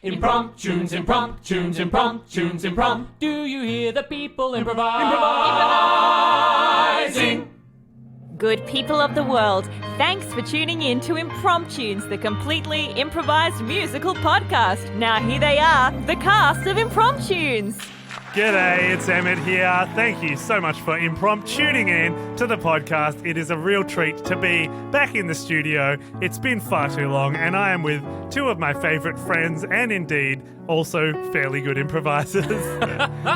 Impromptunes, impromptunes, impromptunes, impromptunes. Do you hear the people improvising? Good people of the world, thanks for tuning in to Impromptunes, the completely improvised musical podcast. Now here they are, the cast of Impromptunes. G'day, it's Emmet here. Thank you so much for tuning in to the podcast. It is a real treat to be back in the studio. It's been far too long, and I am with two of my favourite friends, and indeed, also fairly good improvisers.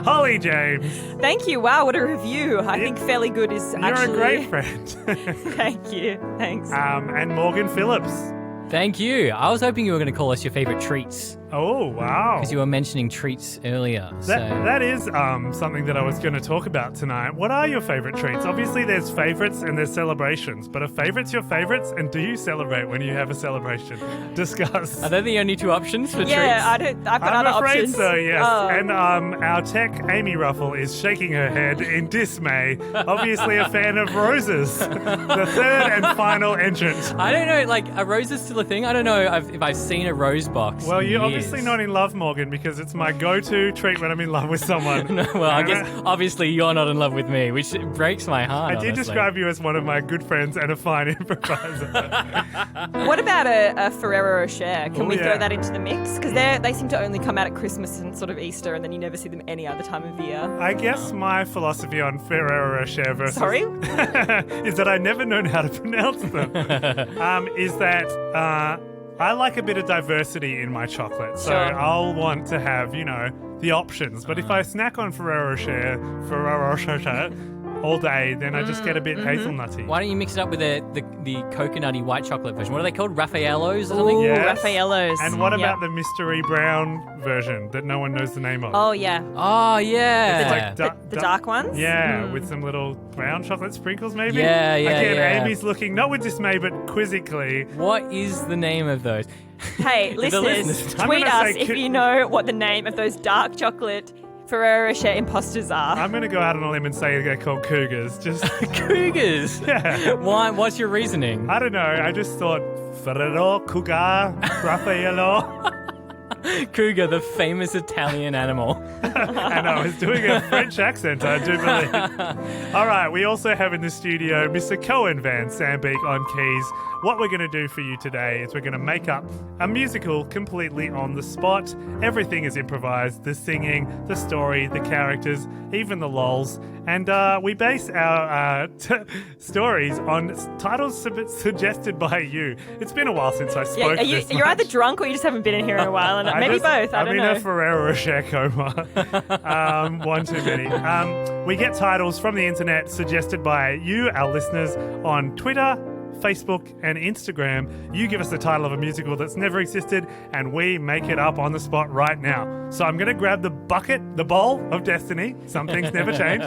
Hollie James. Thank you. Wow, what a review. I think fairly good is actually... You're a great friend. Thank you. Thanks. And Morgan Phillips. Thank you. I was hoping you were going to call us your favourite treats. Oh, wow. Because you were mentioning treats earlier. That is something that I was going to talk about tonight. What are your favourite treats? Obviously, there's favourites and there's celebrations, but are favourites your favourites? And do you celebrate when you have a celebration? Discuss. Are they the only two options for treats? Yeah, I've got other options. I'm afraid so, yes. Oh. And our tech, Amy Ruffle, is shaking her head in dismay. Obviously a fan of roses. The third and final entrant. I don't know, are roses still a thing? I don't know if I've seen a rose box. Well, you're in obviously years. not in love, Morgan, because it's my go-to treat when I'm in love with someone. No, well, I guess obviously you're not in love with me, which breaks my heart. I did honestly. describe you as one of my good friends and a fine improviser. What about a Ferrero Rocher? Can we yeah. throw that into the mix? Because they seem to only come out at Christmas and sort of Easter, and then you never see them any other time of year. I guess my philosophy on Ferrero Rocher versus... Sorry? is that I never known how to pronounce them. Is that... I like a bit of diversity in my chocolate, so Sure. I'll want to have, the options. But if I snack on Ferrero Rocher all day, then I just get a bit hazelnutty. Why don't you mix it up with the coconutty white chocolate version? What are they called? Raffaellos or something? Ooh, Yes. Raffaellos. And what Yep. about the mystery brown version that no one knows the name of? Oh, yeah. Oh, yeah. It's like The dark ones? Yeah, with some little brown chocolate sprinkles, maybe? Yeah, Again, yeah. Amy's looking, not with dismay, but quizzically. What is the name of those? Hey, listeners, listeners. I'm tweet gonna us say if you know what the name of those dark chocolate Ferrero Rocher imposters are. I'm going to go out on a limb and say they're called cougars. Just, Cougars. yeah. Why? What's your reasoning? I don't know. I just thought Ferrero, Cougar, Raffaello. Cougar, the famous Italian animal. And I was doing a French accent, I do believe. All right, we also have in the studio Mr. Kohan Van Sambeek on keys. What we're going to do for you today is we're going to make up a musical completely on the spot. Everything is improvised. The singing, the story, the characters, even the lols. And we base our stories on titles suggested by you. It's been a while since I spoke this You're much. either drunk or you just haven't been in here in a while. And maybe both. I don't know. I'm in a Ferrero Rocher coma. One too many. We get titles from the internet suggested by you, our listeners, on Twitter, Facebook and Instagram. You give us the title of a musical that's never existed and we make it up on the spot right now. So I'm going to grab the bowl of destiny. Some things never change.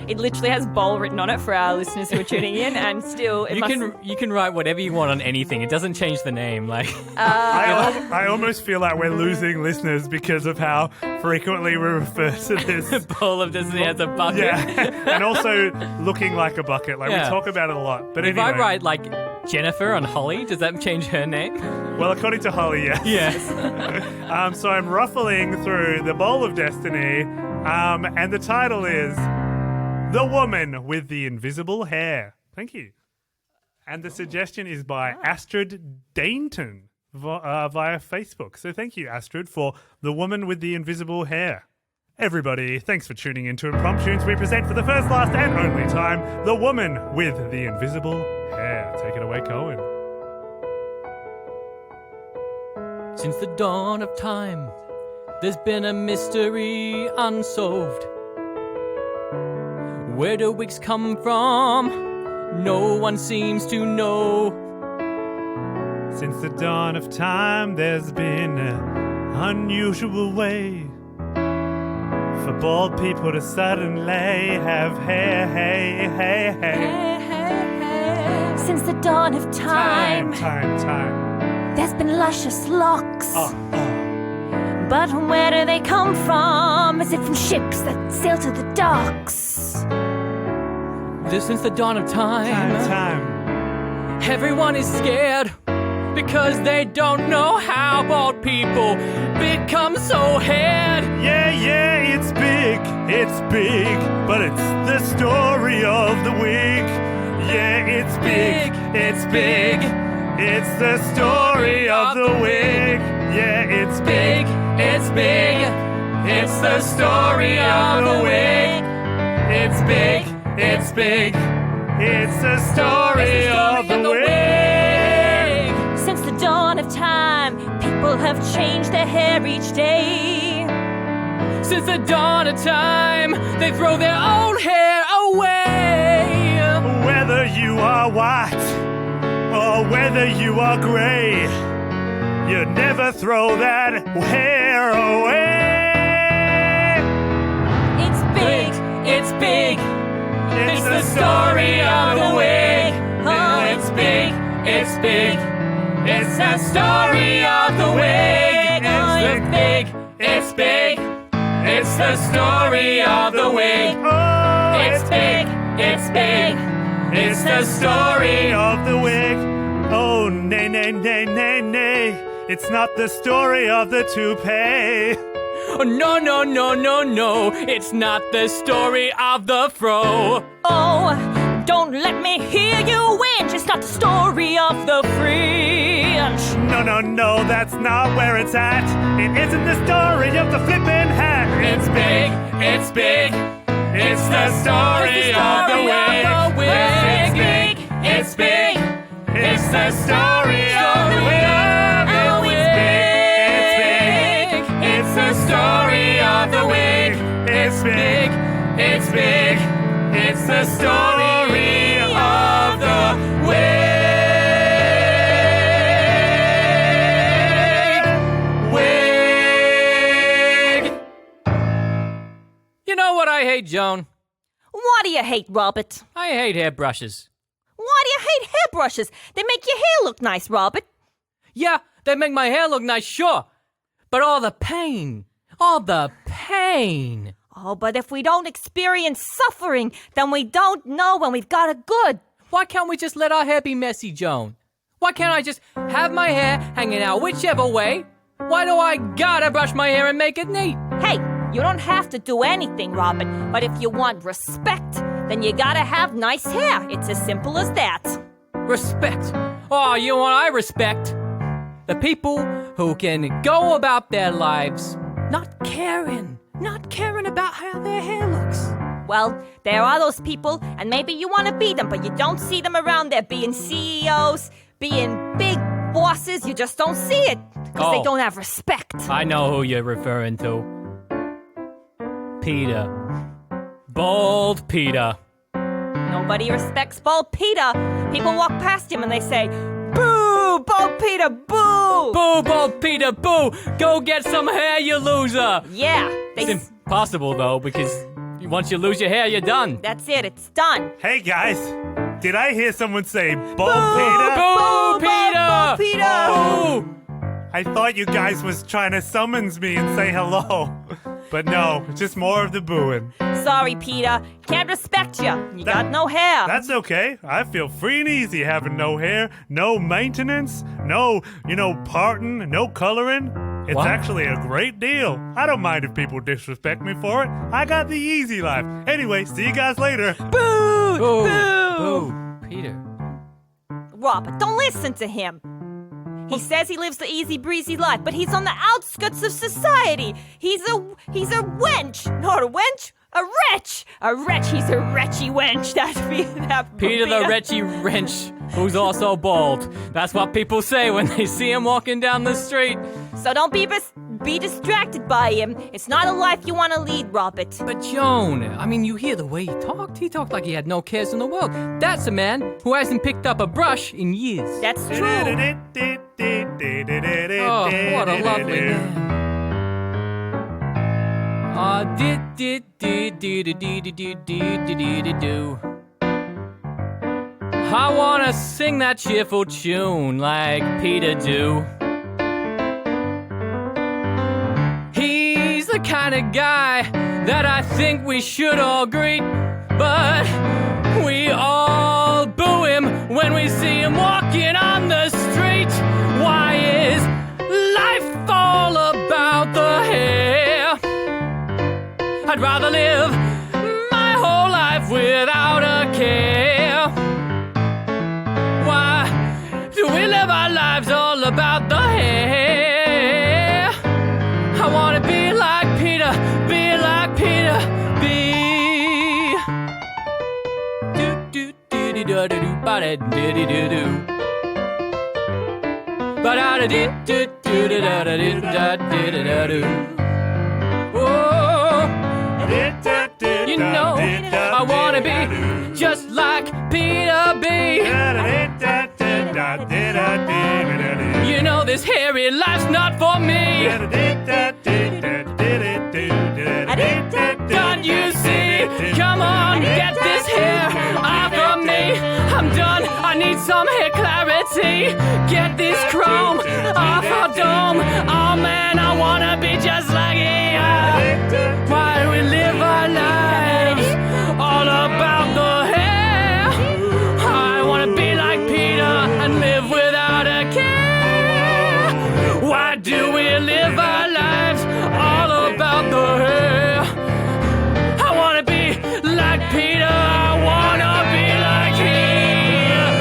It literally has bowl written on it for our listeners who are tuning in, and still You can write whatever you want on anything. It doesn't change the name. I almost feel like we're losing listeners because of how frequently we refer to this. Bowl of Destiny as a bucket. Yeah, and also looking like a bucket. We Yeah. talk about it a lot. But If anyway, I write Jennifer on Hollie, does that change her name? well, according to Hollie, yes. Yes. So I'm ruffling through the bowl of destiny, and the title is The Woman with the Invisible Hair. Thank you. And the suggestion is by Astrid Dainton via Facebook. So thank you, Astrid, for The Woman with the Invisible Hair. Everybody, thanks for tuning in to Impromptunes. We present for the first, last, and only time, The Woman with the Invisible Hair. Take it away, Kohan. Since the dawn of time, there's been a mystery unsolved. Where do wigs come from? No one seems to know. Since the dawn of time, there's been an unusual way for bald people to suddenly have hair, hey, hey, hey. Since the dawn of time, Time. there's been luscious locks. Oh. But where do they come from? Is it from ships that sail to the docks? Since the dawn of time, Time. everyone is scared because they don't know how bald people become so haired. Yeah, it's big, but it's the story of the wig. Yeah, it's big, it's the story of the wig. Yeah, it's big, it's the story of the wig. It's big, it's the story of the wig. Since the dawn of time, people have changed their hair each day. Since the dawn of time, they throw their old hair away. Whether you are white or whether you are gray, you never throw that hair away. It's big, it's the story of the wig. Oh, It's big, it's the story of the wig. It's the story of the wig. Oh, It's big, it's the story of the wig. Oh, nay, it's not the story of the toupee. Oh, no, it's not the story of the fro. Oh, don't let me hear you whinge. It's not the story of the fringe. No, that's not where it's at. It isn't the story of the flippin' hat. It's big, it's the story of the wig. It's the story of the wig. It's the story of the wig. It's big, it's the story of the wig. You know what I hate, Joan? What do you hate, Robert? I hate hairbrushes. Why do you hate hairbrushes? They make your hair look nice, Robert. Yeah, they make my hair look nice, sure. But all the pain. Oh, but if we don't experience suffering, then we don't know when we've got it good. Why can't we just let our hair be messy, Joan? Why can't I just have my hair hanging out whichever way? Why do I gotta brush my hair and make it neat? Hey, you don't have to do anything, Robert. But if you want respect, then you gotta have nice hair. It's as simple as that. Respect. Oh, you know what I respect? The people who can go about their lives not caring about how their hair looks. Well, there are those people, and maybe you want to be them, but you don't see them around there being CEOs, being big bosses. You just don't see it because they don't have respect. I know who you're referring to. Peter. Bald Peter. Nobody respects Bald Peter. People walk past him and they say, "Boo, Bald Peter, boo!" Boo, Bald Peter, boo! Go get some hair, you loser! Yeah, It's impossible, though, because once you lose your hair, you're done. that's it. It's done. Hey guys, did I hear someone say Bald Peter? Boo, Peter! Bald Peter! Boo! I thought you guys was trying to summons me and say hello. But no, just more of the booing. Sorry, Peter. Can't respect you. You got no hair. That's okay. I feel free and easy having no hair, no maintenance, no, parting, no coloring. It's What? actually a great deal. I don't mind if people disrespect me for it. I got the easy life. Anyway, see you guys later. Boo! Boo! Boo! Boo! Peter. Robert, don't listen to him. He says he lives the easy breezy life, but he's on the outskirts of society. He's a wench. Not a wench, a wretch. A wretch, he's a wretchy wench. That'd be Peter the wretchy wrench, who's also bald. That's what people say when they see him walking down the street. So don't be distracted by him. It's not a life you want to lead, Robert. But Joan, I mean, you hear the way he talked? He talked like he had no cares in the world. That's a man who hasn't picked up a brush in years. That's true. Oh, what a lovely man. Do. I wanna sing that cheerful tune like Peter do. He's the kind of guy that I think we should all greet, but we all boo him when we see him walking on the street. I'd rather live my whole life without a care. Why do we live our lives all about the hair? I wanna be like Peter, be like Peter, be. Do do do do do do ba da do do do do. Ba da do do do do da da do da do da do. Oh, you know I wanna be just like Peter B. You know this hairy life's not for me. Can't you see? Come on, get this hair off of me. I'm done, I need some hair clarity. Get this chrome off our dome. Oh man, I wanna be just like him. Why do we live our lives all about the hair? I wanna be like Peter and live without a care. Why do we live our lives all about the hair? I wanna be like Peter, I wanna be like him.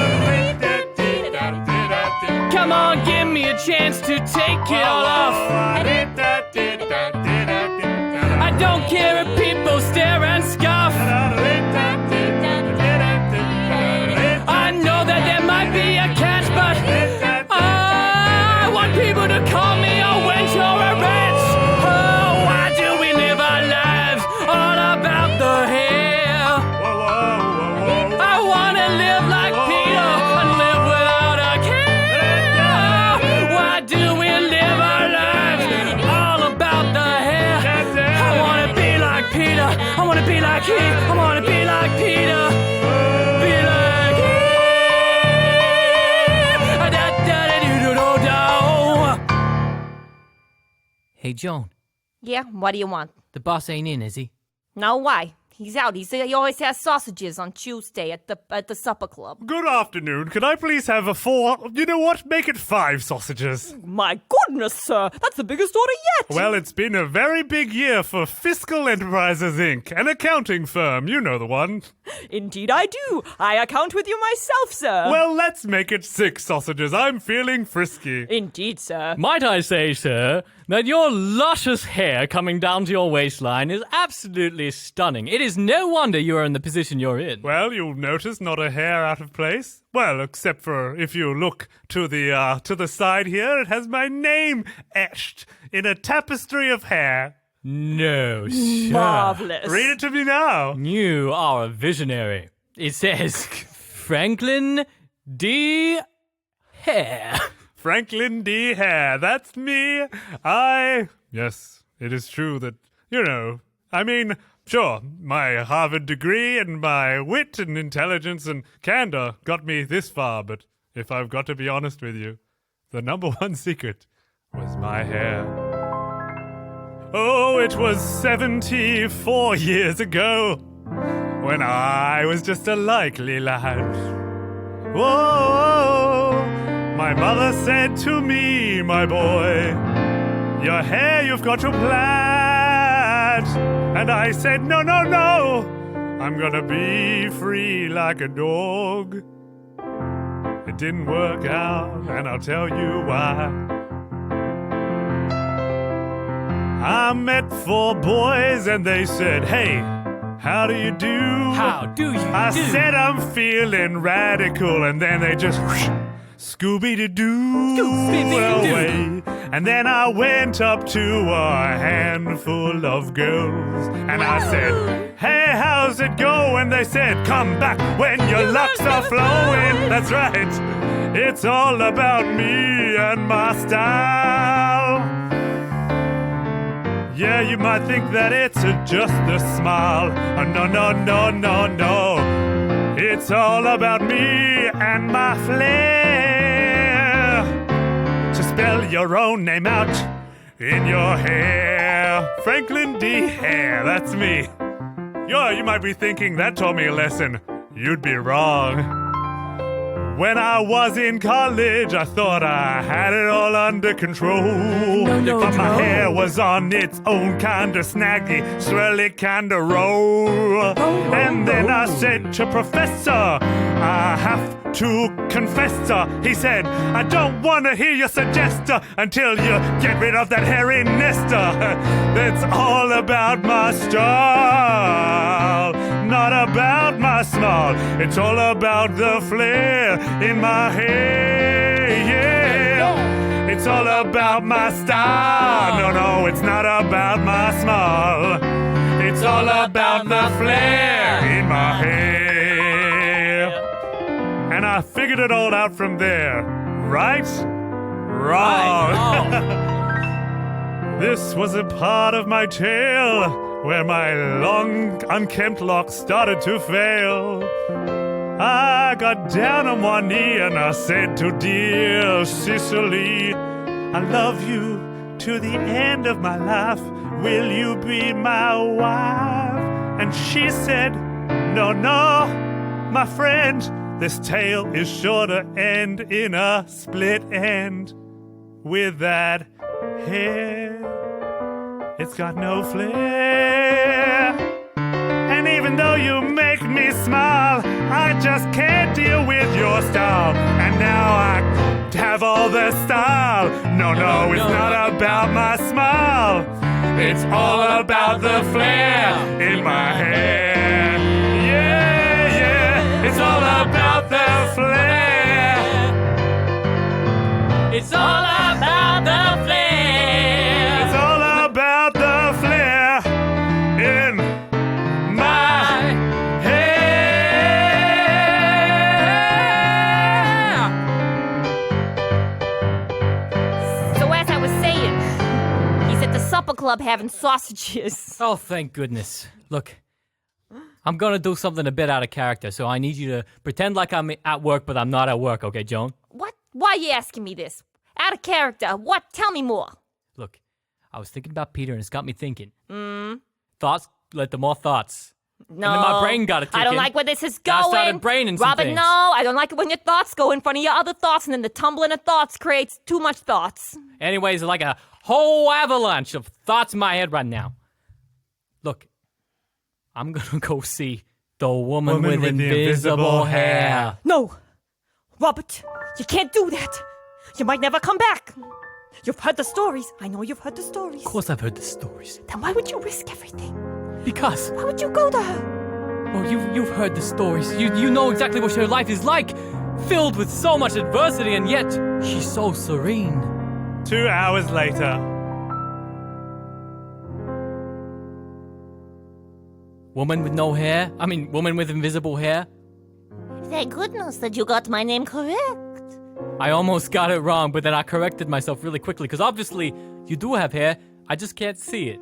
Come on, give me a chance to take it all off. I don't care if people stare and scoff. I know that there might be a catch, but I want people to call me a wench or a wretch. Oh, why do we live our lives all about the hair? I wanna live like Peter and live without a care. Why do we live our lives all about the hair? I wanna be like Peter. I wanna be like him. I wanna be like Peter. Be like him. Hey, Joan, Yeah, what do you want? the boss ain't in, is he? No, why? He's out. He always has sausages on Tuesday at the supper club. Good afternoon. Can I please have a 4? You know what? Make it 5 sausages. My goodness, sir. That's the biggest order yet. Well, it's been a very big year for Fiscal Enterprises, Inc., an accounting firm. You know the one. Indeed I do. I account with you myself, sir. Well, let's make it 6 sausages. I'm feeling frisky. Indeed, sir. Might I say, sir, that your luscious hair coming down to your waistline is absolutely stunning. It is no wonder you are in the position you're in. Well, you'll notice not a hair out of place. Well, except for if you look to the side here, it has my name etched in a tapestry of hair. No, sir. Marvelous. Read it to me now. You are a visionary. It says Franklin D. Hare. Franklin D. Hare, that's me. Yes, it is true that, sure, my Harvard degree and my wit and intelligence and candor got me this far, but if I've got to be honest with you, the number one secret was my hair. Oh, it was 74 years ago when I was just a likely lad. Whoa, my mother said to me, my boy, your hair you've got to plait. And I said, no, no, no, I'm gonna be free like a dog. It didn't work out, and I'll tell you why. I met 4 boys and they said, hey, how do you do? How do you I do? said I'm feeling radical, and then they just Scooby-Doo away. And then I went up to a handful of girls and I said, hey, how's it going? They said, come back when your locks are flowing. That's right. It's all about me and my style. Yeah, you might think that it's just a smile. Oh, no, no, no, no, no. It's all about me and my flair. To spell your own name out in your hair. Franklin D. Hare, that's me. You might be thinking that taught me a lesson. You'd be wrong. When I was in college, I thought I had it all under control. But my hair was on its own kinda snaggy, swirly kinda roll. And then I said to Professor, I have to confess, he said, I don't wanna hear you suggest until you get rid of that hairy nester. That's all about my style, not about my small. It's all about the flair in my hair, yeah. It's all about my style. No, it's not about my small. It's all about the flair in my hair. And I figured it all out from there. Right? Wrong. This was a part of my tale where my long, unkempt locks started to fail. I got down on one knee and I said to dear Cicely, I love you to the end of my life. Will you be my wife? And she said, no, my friend, this tale is sure to end in a split end. With that hair, it's got no flair. And even though you make me smile, I just can't deal with your style. And now I have all the style. No, it's not about my smile. It's all about the flair in my hair. Yeah, it's all about the flair. It's all about the flair. It's all about the flair in my hair. So as I was saying, he's at the supper club having sausages. Oh, thank goodness. Look, I'm gonna do something a bit out of character, so I need you to pretend like I'm at work, but I'm not at work, okay, Joan? What? Why are you asking me this? Out of character. What? Tell me more. Look, I was thinking about Peter, and it's got me thinking. Thoughts led to more thoughts. No. And then my brain got it I don't ticking. like where this is And I going. started braining some Robert, things. no. I don't like it when your thoughts go in front of your other thoughts, and then the tumbling of thoughts creates too much thoughts. Anyways, like a whole avalanche of thoughts in my head right now. Look, I'm gonna go see the woman with the invisible hair. No. Robert, you can't do that. You might never come back. You've heard the stories. I know you've heard the stories. Of course I've heard the stories. Then why would you risk everything? Because, Why would you go to her? well, you've heard the stories. You know exactly what her life is like. Filled with so much adversity, and yet she's so serene. 2 hours later. Woman with no hair? I mean, woman with invisible hair? Thank goodness that you got my name correct. I almost got it wrong, but then I corrected myself really quickly, because obviously you do have hair, I just can't see it.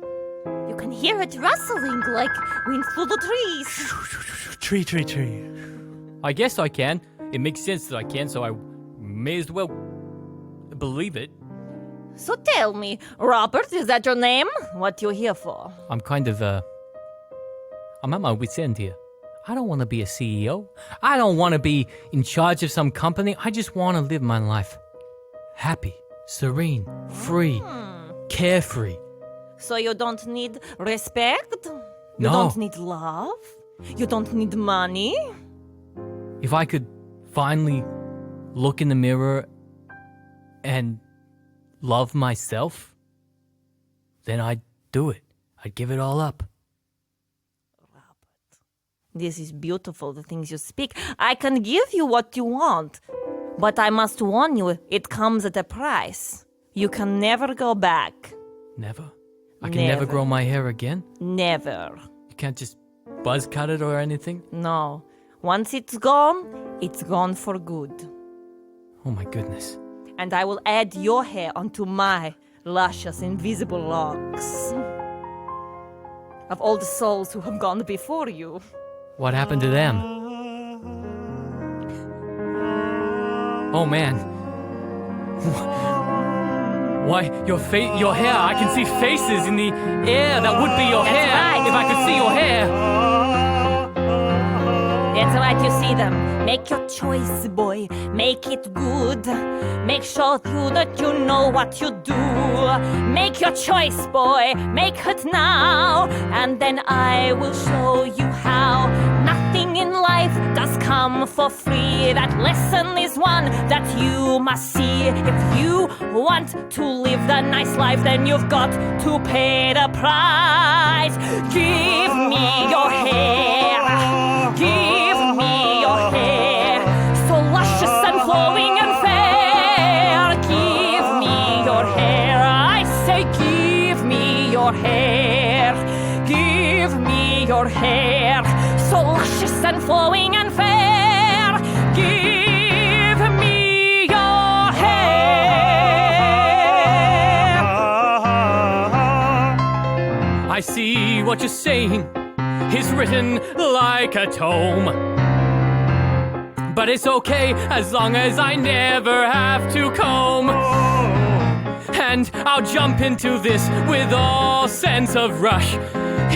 You can hear it rustling like wind through the trees. Tree. I guess I can. It makes sense that I can, so I may as well believe it. So tell me, Robert, is that your name? What you here for? I'm kind of, I'm at my wit's end here. I don't want to be a CEO. I don't want to be in charge of some company. I just want to live my life. Happy, serene, free, carefree. So you don't need respect? You No. don't need love? You don't need money? If I could finally look in the mirror and love myself, then I'd do it. I'd give it all up. This is beautiful, the things you speak. I can give you what you want, but I must warn you, it comes at a price. You can never go back. Never? I can never grow my hair again? Never. You can't just buzz cut it or anything? No. Once it's gone for good. Oh my goodness. And I will add your hair onto my luscious invisible locks. Of all the souls who have gone before you. What happened to them? Oh man. Why, your hair, I can see faces in the air. That would be your That's hair right. if I could see your hair. better that you see them. Make your choice, boy. Make it good. Make sure that you know what you do. Make your choice, boy. Make it now. And then I will show you how. Nothing in life does come for free. That lesson is one that you must see. If you want to live the nice life, then you've got to pay the price. Give me your hair. Give me your hair. So luscious and flowing and fair. Give me your hair. I say give me your hair. Give me your hair. So luscious and flowing and fair. Give me your hair. I see what you're saying is written like a tome. But it's okay as long as I never have to comb. And I'll jump into this with all sense of rush,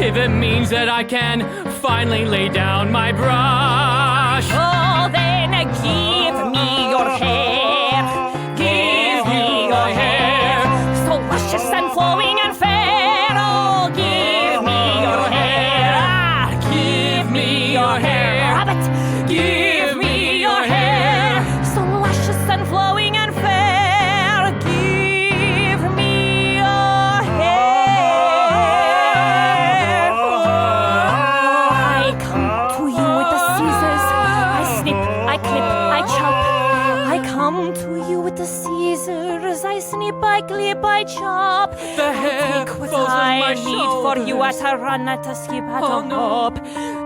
if it means that I can finally lay down my brush. Oh, then give me your hair. Give me your hair. So luscious and flowing and fair. Oh, give me your hair. Ah, give me your hair. Rabbit, give me your hair. So luscious and flowing and fair. Give me your hair. I come to you with the scissors. I snip, I clip, I chop. I come to you with the scissors. I snip, I clip, I chop. The hair Take what falls on I my need for you shoulders. as I run, at a skip, at Oh, a no. hop.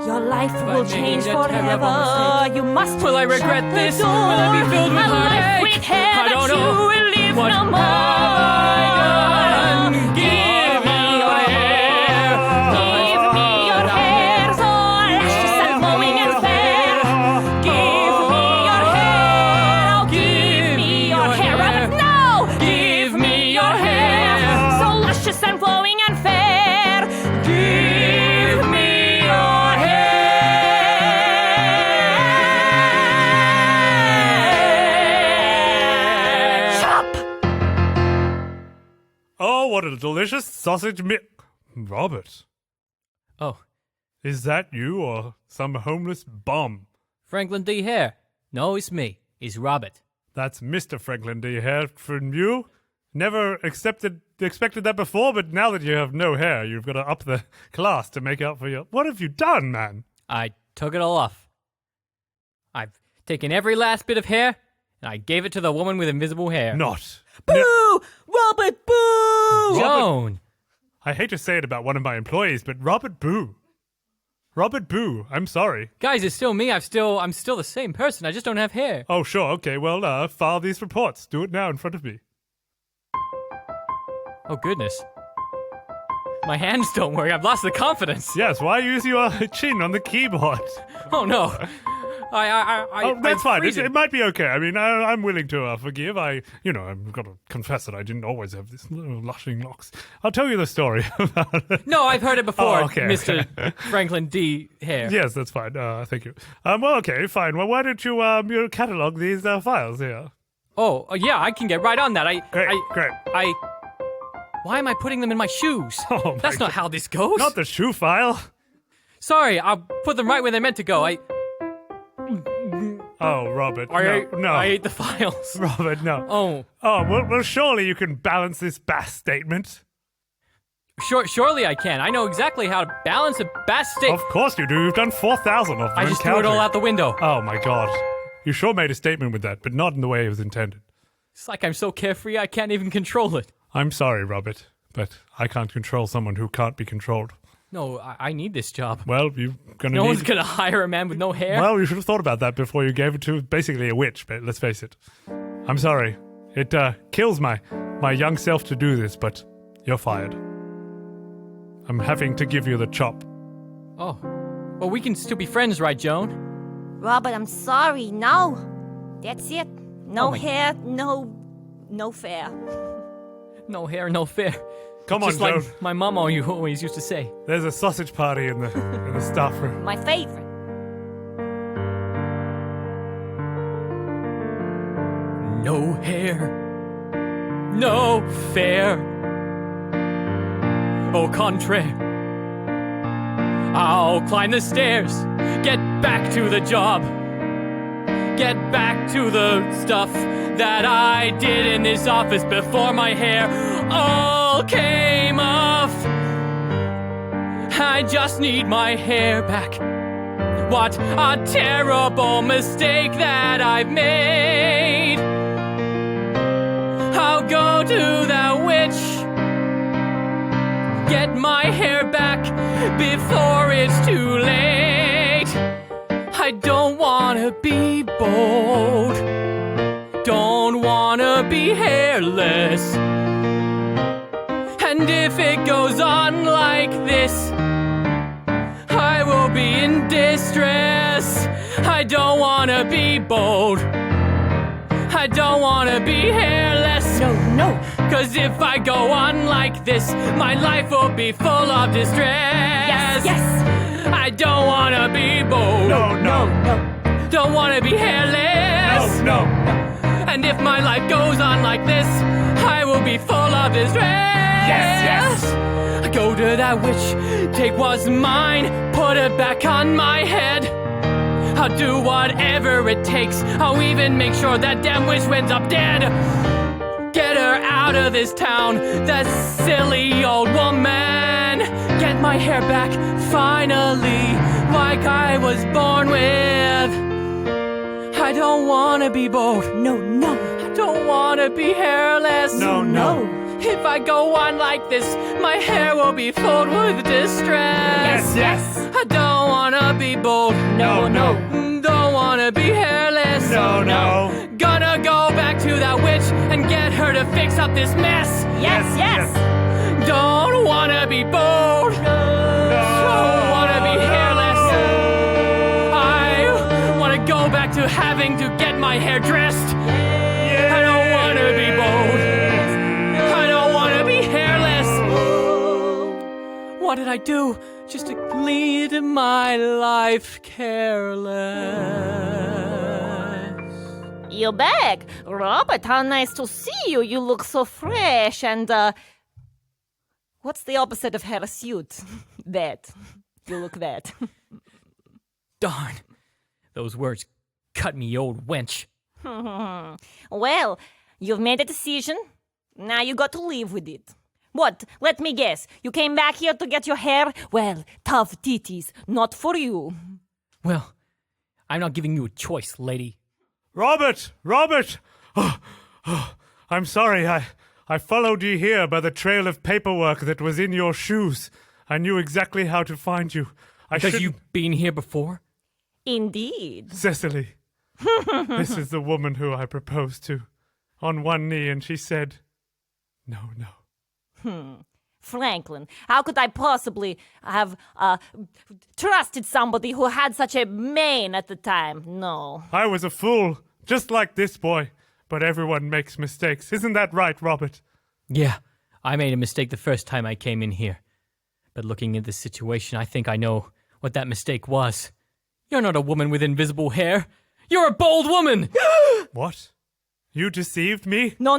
Your life will making change a terrible forever. mistake. You must Will I regret shut the this? door. Will I be filled with A life heartache? with hair I don't that know. you will live What no have more. I done? Give me your hair. Give me your hair, so luscious and flowing and fair. Give me your hair, oh, give me your hair. Rabbit, no! Give me your hair. So luscious and flowing and fair. Give me your hair. Chop! Oh, what a delicious sausage Robert, Oh, is that you or some homeless bum? Franklin D. Hare. No, it's me. It's Robert. That's Mr. Franklin D. Hair from you. Never expected that before, but now that you have no hair, you've got to up the class to make up for your... What have you done, man? I took it all off. I've taken every last bit of hair, and I gave it to the woman with invisible hair. Not. Boo! Robert, boo! Joan. I hate to say it about one of my employees, but Robert Boo. Robert Boo, I'm sorry. Guys, it's still me. I'm still the same person. I just don't have hair. Oh, sure, okay, well, file these reports. Do it now in front of me. Oh, goodness. My hands don't work. I've lost the confidence. Yes, why use your chin on the keyboard? Oh, no. Oh, that's I'm fine. freezing. It might be okay. I mean, I'm willing to forgive. I've got to confess that I didn't always have this little lushing locks. I'll tell you the story about it. No, I've heard it before, Oh, okay, Mr. Franklin D. Hare. Yes, that's fine. Thank you. Well, okay, fine. Well, why don't you catalog these files here? Oh, yeah, I can get right on that. Great. Why am I putting them in my shoes? Oh, my That's not how this goes. Not the shoe file. Sorry, I'll put them right where they're meant to go. Oh, Robert. I ate the files. Robert, no. Oh, Well, surely you can balance this bass statement. surely I can. I know exactly how to balance a bass stick. Of course you do. You've done 4,000 of them. I just threw it all out the window. Oh, my God. You sure made a statement with that, but not in the way it was intended. It's like I'm so carefree I can't even control it. I'm sorry, Robert, but I can't control someone who can't be controlled. No, I need this job. Well, you're gonna No need... one's gonna hire a man with no hair. Well, you should have thought about that before you gave it to basically a witch, but let's face it. I'm sorry. It kills my young self to do this, but you're fired. I'm having to give you the chop. Oh, well, we can still be friends, right, Joan? Robert, I'm sorry. No. That's it. No Oh my- hair, no fair. No hair, no fair. Come on, Just like Joan. my mom always used to say. There's a sausage party in the staff room. My favorite. no hair, no fair. Au contraire, I'll climb the stairs, get back to the job, get back to the stuff that I did in this office before my hair all came off. I just need my hair back. What a terrible mistake that I've made. I'll go to the witch, get my hair back before it's too late. I don't wanna be bold, don't wanna be hairless. And if it goes on like this, I will be in distress. I don't wanna be bold, I don't wanna be hairless. No. 'Cause if I go on like this, my life will be full of distress. Yes. I don't wanna be bold. No. Don't wanna be hairless. No. And if my life goes on like this, I will be full of distress. Yes. I go to that witch, take what's mine, put it back on my head. I'll do whatever it takes. I'll even make sure that damn witch ends up dead. Get her out of this town, that silly old woman. Get my hair back, finally, like I was born with. I don't wanna be bold. No. I don't wanna be hairless. No. If I go on like this, my hair will be filled with distress. Yes. I don't wanna be bold. No. Don't wanna be hairless. No. Gonna go back to that witch and get her to fix up this mess. Yes. Don't wanna be bold. Don't wanna be hairless. I wanna go back to having to get my hair dressed. I don't wanna be bold. I don't wanna be hairless. What did I do just to lead my life careless? You're back. Robert, how nice to see you. You look so fresh and, what's the opposite of hirsute? That. You look that. Darn. Those words cut me, old wench. Well, you've made a decision. Now you got to live with it. What? Let me guess. You came back here to get your hair? Well, tough titties. Not for you. Well, I'm not giving you a choice, lady. Robert! Oh, I'm sorry, I followed you here by the trail of paperwork that was in your shoes. I knew exactly how to find you. Because you've been here before? Indeed. Cecily, this is the woman who I proposed to. On one knee, and she said, no. Franklin, how could I possibly have trusted somebody who had such a mane at the time? No. I was a fool, just like this boy. But everyone makes mistakes. Isn't that right, Robert? Yeah, I made a mistake the first time I came in here. But looking at this situation, I think I know what that mistake was. You're not a woman with invisible hair. You're a bold woman! What? You deceived me? No!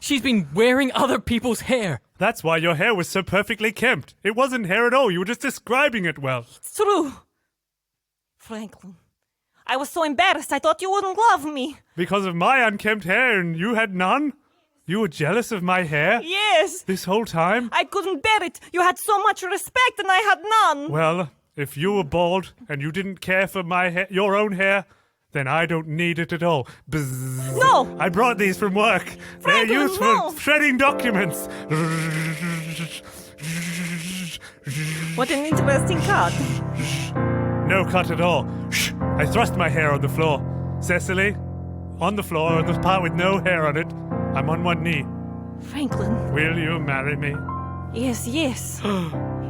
She's been wearing other people's hair. That's why your hair was so perfectly kempt. It wasn't hair at all. You were just describing it well. It's true. Franklin, I was so embarrassed I thought you wouldn't love me. Because of my unkempt hair and you had none? You were jealous of my hair? Yes. This whole time? I couldn't bear it. You had so much respect and I had none. Well, if you were bald and you didn't care for my hair, your own hair, then I don't need it at all. Bzzz. No! I brought these from work. Franklin, They're used no. for shredding documents. What an interesting cut. No cut at all. Shh. I thrust my hair on the floor. Cecily, on the floor, on the part with no hair on it. I'm on one knee. Franklin. Will you marry me? Yes.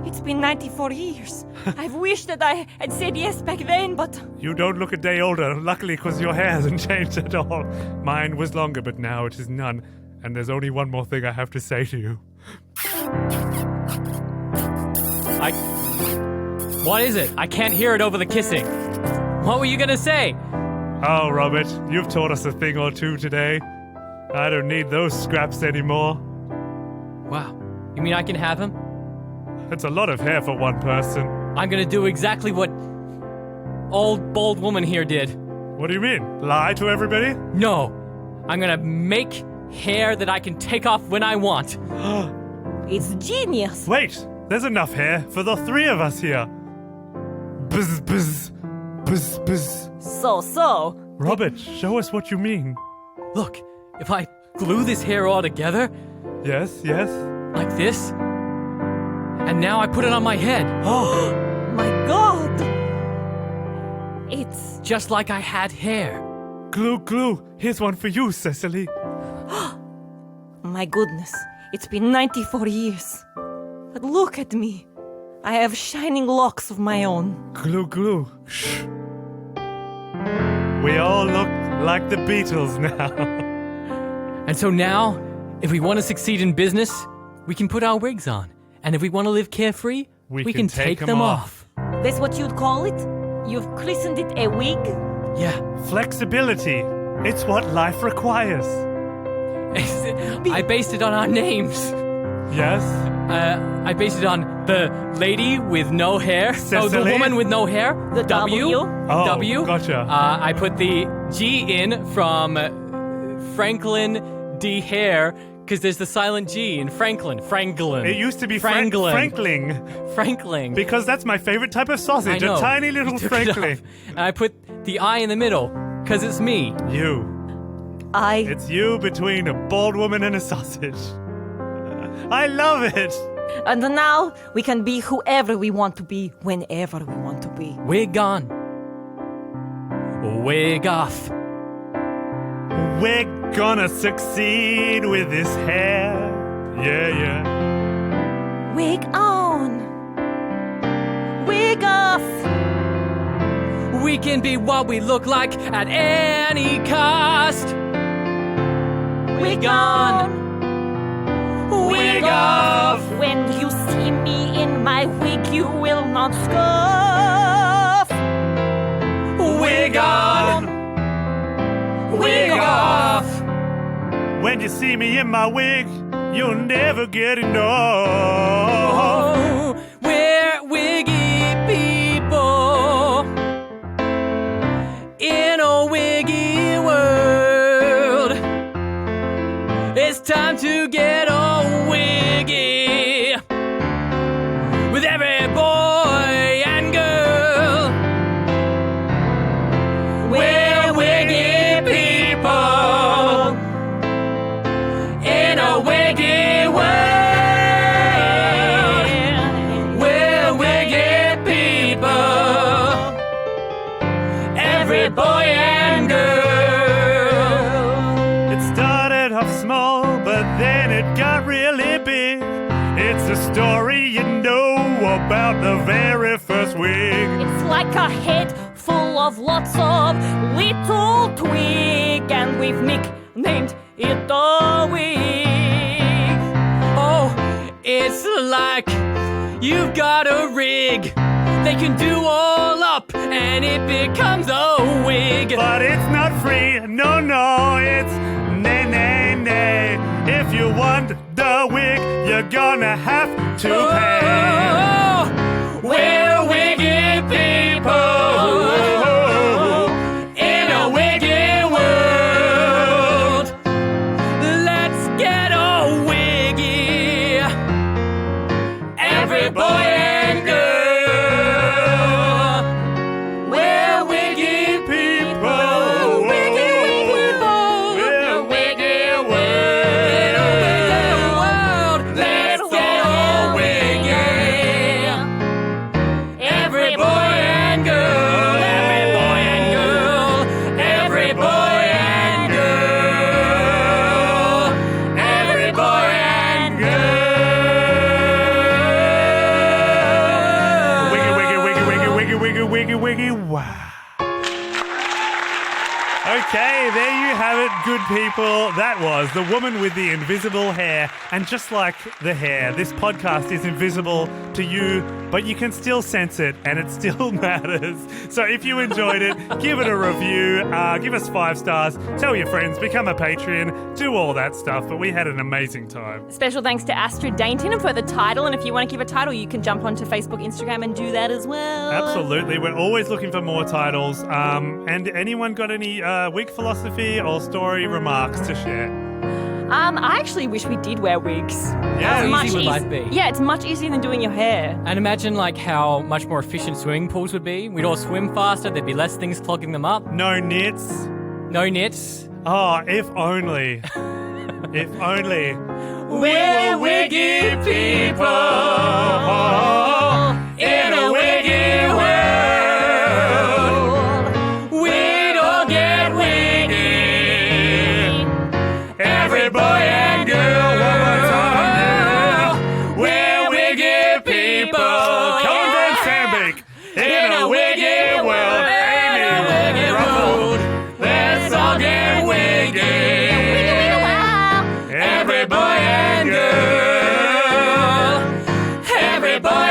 It's been 94 years. I've wished that I had said yes back then, but... You don't look a day older, luckily, because your hair hasn't changed at all. Mine was longer, but now it is none. And there's only one more thing I have to say to you. What is it? I can't hear it over the kissing. What were you gonna say? Oh, Robert, you've taught us a thing or two today. I don't need those scraps anymore. Wow. You mean I can have him? That's a lot of hair for one person. I'm gonna do exactly what old bald woman here did. What do you mean? Lie to everybody? No. I'm gonna make hair that I can take off when I want. It's genius. Wait, there's enough hair for the three of us here. Buzz, buzz, buzz, buzz. So. Robert, show us what you mean. Look, if I glue this hair all together, Yes. like this, and now I put it on my head. Oh, my God. It's... Just like I had hair. Glue. Here's one for you, Cecily. My goodness. It's been 94 years. But look at me. I have shining locks of my own. Glue. Shh. We all look like the Beatles now. And so now, if we want to succeed in business, we can put our wigs on. And if we want to live carefree, we can take them off. That's what you'd call it? You've christened it a wig? Yeah. Flexibility. It's what life requires. I based it on our names. Yes? I based it on the lady with no hair. Cecily? Oh, the woman with no hair. The W? Oh, W. gotcha. I put the G in from Franklin D. Hare, because there's the silent G in Franklin. It used to be Franklin. Frankling. Because that's my favorite type of sausage. I know. A tiny little You took it Frankling. off. And I put the I in the middle, because it's me. You. It's you between a bald woman and a sausage. I love it. And now we can be whoever we want to be, whenever we want to be. Wig on. Wig off. We're gonna succeed with this hair. Yeah. Wig on. Wig off. We can be what we look like at any cost. Wig on. Wig off. When you see me in my wig, you will not scoff. Wig on. Wig off. When you see me in my wig, you'll never get enough. Oh, we're wiggy people in a wiggy world. It's time to get all wiggy with every boy and girl. We're wiggy people in a wiggy world. We're wiggy people, every boy and girl. It started off small, but then it got really big. It's a story you know about the very first wig. It's like a head full of lots of little twig, and we've nicknamed it the wig. Oh, it's like you've got a rig. They can do all up and it becomes a wig. But it's not free, no, it's nay. If you want the wig, you're gonna have to pay. Oh, we're wiggy people in a wiggy world. Let's get all wiggy, every boy and girl. We're wiggy people, wiggy people, in a wiggy world. Let's get all wiggy, every boy and girl, every boy and girl, every boy and girl, every boy and girl. Wiggy, wow. Okay, there you have it, good people. That was The Woman with the Invisible Hair. And just like the hair, this podcast is invisible to you, but but you can still sense it, and it still matters. So if you enjoyed it, give it a review, give us 5 stars, tell your friends, become a Patreon, do all that stuff. But we had an amazing time. Special thanks to Astrid, Dainton for the title, and if you want to give a title, you can jump onto Facebook, Instagram, and do that as well. Absolutely. We're always looking for more titles. And anyone got any wig philosophy or story remarks to share? I actually wish we did wear wigs. Yeah. It's How much easy would eas- life be? Yeah, it's much easier than doing your hair. And imagine like how much more efficient swimming pools would be. We'd all swim faster. There'd be less things clogging them up. No nits. No nits. Oh, if only. If only. We're wiggy people in a wiggy world. We don't get wiggy. Every boy and girl, one more time. We're wiggy people. Kohan and Sambeek in a wiggy world. Amy Ruffle. Let's all get wiggy. Every boy and girl. Every boy